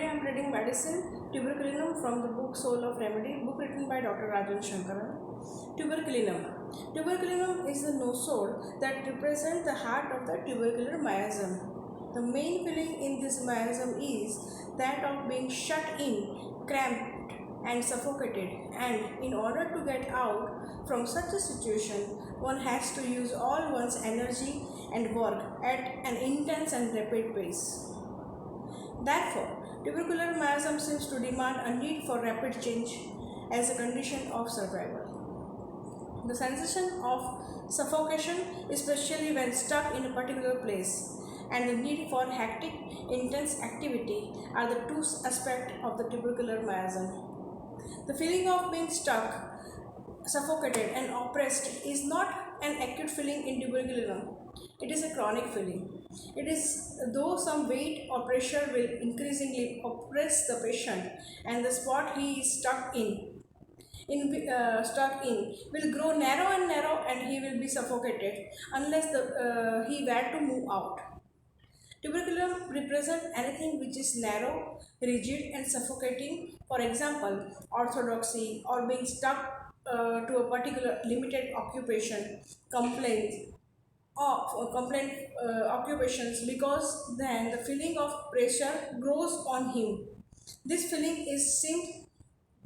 am reading Medicine, Tuberculinum from the book Soul of Remedy, book written by Dr.Rajan. Tuberculinum. Tuberculinum is the nosole that represents the heart of the tubercular miasm. The main feeling in this miasm is that of being shut in, cramped, and suffocated, and in order to get out from such a situation, one has to use all one's energy and work at an intense and rapid pace. Therefore, tubercular miasm seems to demand a need for rapid change as a condition of survival. The sensation of suffocation, especially when stuck in a particular place, and the need for hectic, intense activity are the two aspects of the tubercular miasm. The feeling of being stuck, suffocated, and oppressed is not an acute feeling in tuberculism. It is a chronic feeling. It is though some weight or pressure will increasingly oppress the patient, and the spot he is stuck in will grow narrow and narrow, and he will be suffocated unless he were to move out. Tuberculum represents anything which is narrow, rigid, and suffocating. For example, orthodoxy or being stuck to a particular limited occupation, complaints of complaint occupations, because then the feeling of pressure grows on him. This feeling is seen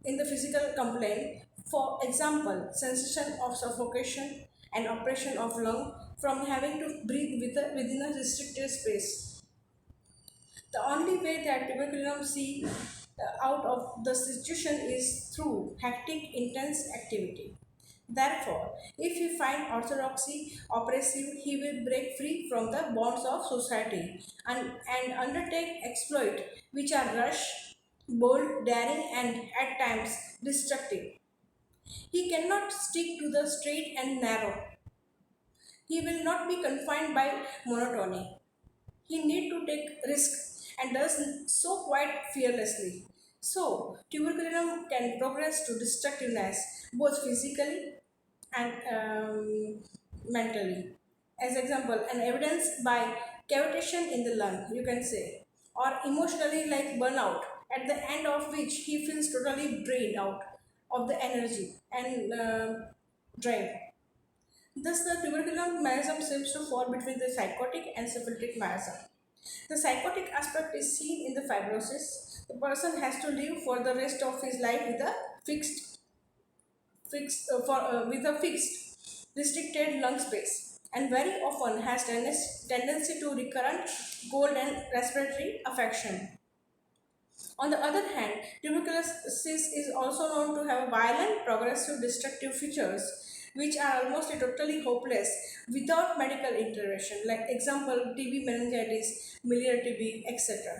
in the physical complaint. For example, sensation of suffocation and oppression of lung from having to breathe within a restricted space. The only way that tuberculum see out of the situation is through hectic, intense activity. Therefore, if he find orthodoxy oppressive, he will break free from the bonds of society and undertake exploit which are rush, bold, daring, and at times destructive. He cannot stick to the straight and narrow. He will not be confined by monotony. He need to take risk and does so quite fearlessly. So, tuberculism can progress to destructiveness both physically and mentally. As example, an evidence by cavitation in the lung, you can say, or emotionally like burnout, at the end of which he feels totally drained out of the energy and drained. Thus, the tuberculum miasm seems to fall between the psychotic and syphilitic miasm. The psychotic aspect is seen in the fibrosis. The person has to live for the rest of his life with a fixed restricted lung space, and very often has tendency to recurrent cold and respiratory affection. On the other hand, tuberculosis is also known to have violent, progressive, destructive features which are almost totally hopeless without medical intervention, like example TB, meningitis, miliary TB, etc.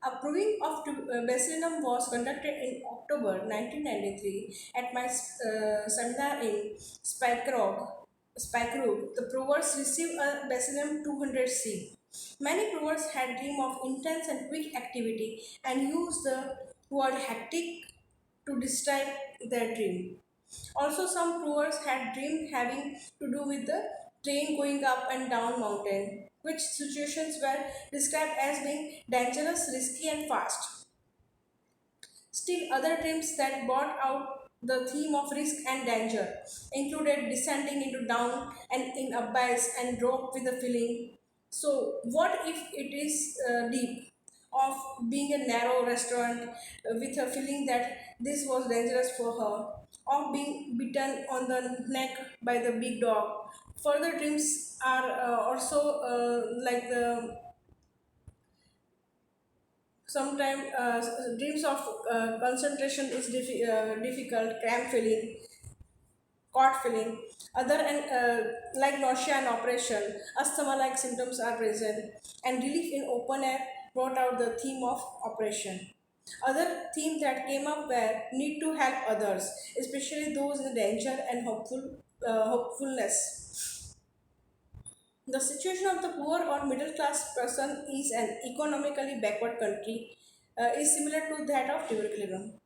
A proving of bacillinum was conducted in October 1993 at my seminar in Spikerog. The provers received a bacillinum 200C. Many provers had dream of intense and quick activity and used the word hectic to describe their dream. Also, some provers had dreamed having to do with the train going up and down mountain, which situations were described as being dangerous, risky, and fast. Still, other dreams that brought out the theme of risk and danger included descending into down and in abyss and drop with a feeling. So, what if it is deep? Of being a narrow restaurant with a feeling that this was dangerous for her, of being bitten on the neck by the big dog. Further dreams are also like the sometimes dreams of concentration is difficult, cramp feeling, caught feeling. Other and like nausea and oppression, asthma like symptoms are present, and relief in open air brought out the theme of oppression. Other themes that came up were need to help others, especially those in danger, and hopefulness. The situation of the poor or middle class person is an economically backward country is similar to that of tuberculism.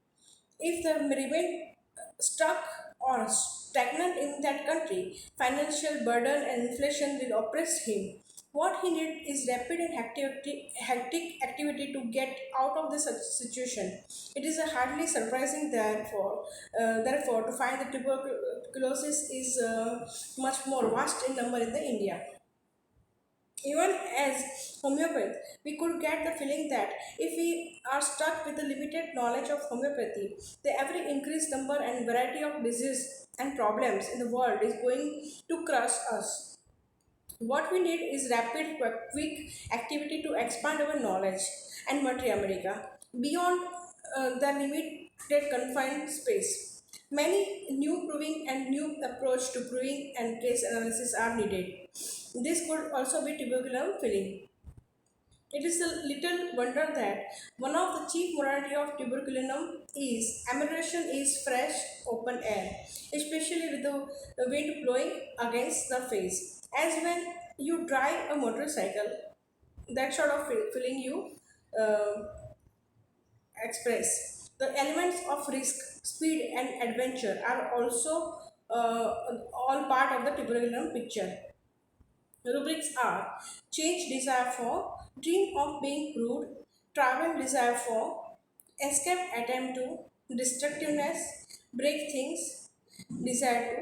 If they remain stuck or stagnant in that country, financial burden and inflation will oppress him. What he needs is rapid and hectic activity to get out of this situation. It is a hardly surprising, therefore, to find that tuberculosis is much more vast in number in the India. Even as homeopathy, we could get the feeling that if we are stuck with the limited knowledge of homeopathy, the every increased number and variety of disease and problems in the world is going to crush us. What we need is rapid, quick activity to expand our knowledge and America beyond the limited confined space. Many new proving and new approach to proving and case analysis are needed. This could also be tuberculum filling. It is a little wonder that one of the chief morality of tuberculinum is ammunition is fresh open air, especially with the wind blowing against the face. As when you drive a motorcycle, that sort of feeling you uh, express. The elements of risk, speed, and adventure are also all part of the tuberculum picture. Rubrics are change desire for, dream of being proved, travel desire for, escape attempt to, destructiveness, break things, desire to,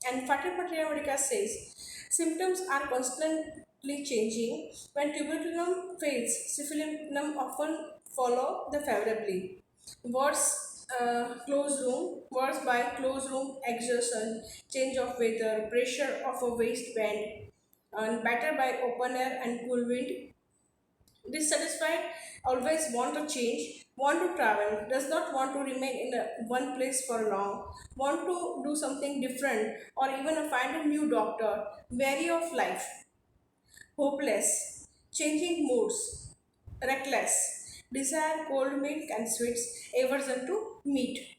and Fatih says symptoms are constantly changing. When tuberculum fails, syphilinum often follow the favorably. Worse by close room exertion, change of weather, pressure of a waistband, and better by open air and cool wind. Dissatisfied, always want to change, want to travel, does not want to remain in one place for long, want to do something different, or even find a new doctor, wary of life, hopeless, changing moods, reckless, desire cold milk and sweets, aversion to meat.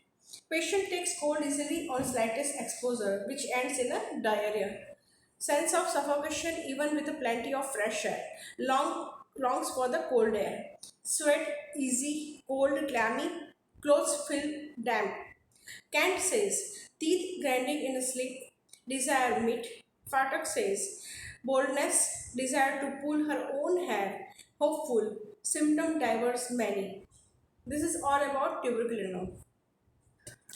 Patient takes cold easily on slightest exposure, which ends in a diarrhea. Sense of suffocation even with plenty of fresh air. Longs for the cold air. Sweat easy, cold, clammy, clothes feel damp. Kant says, teeth grinding in sleep, desire meat. Fatak says, boldness, desire to pull her own hair. Hopeful, symptom diverse many. This is all about tuberculinum.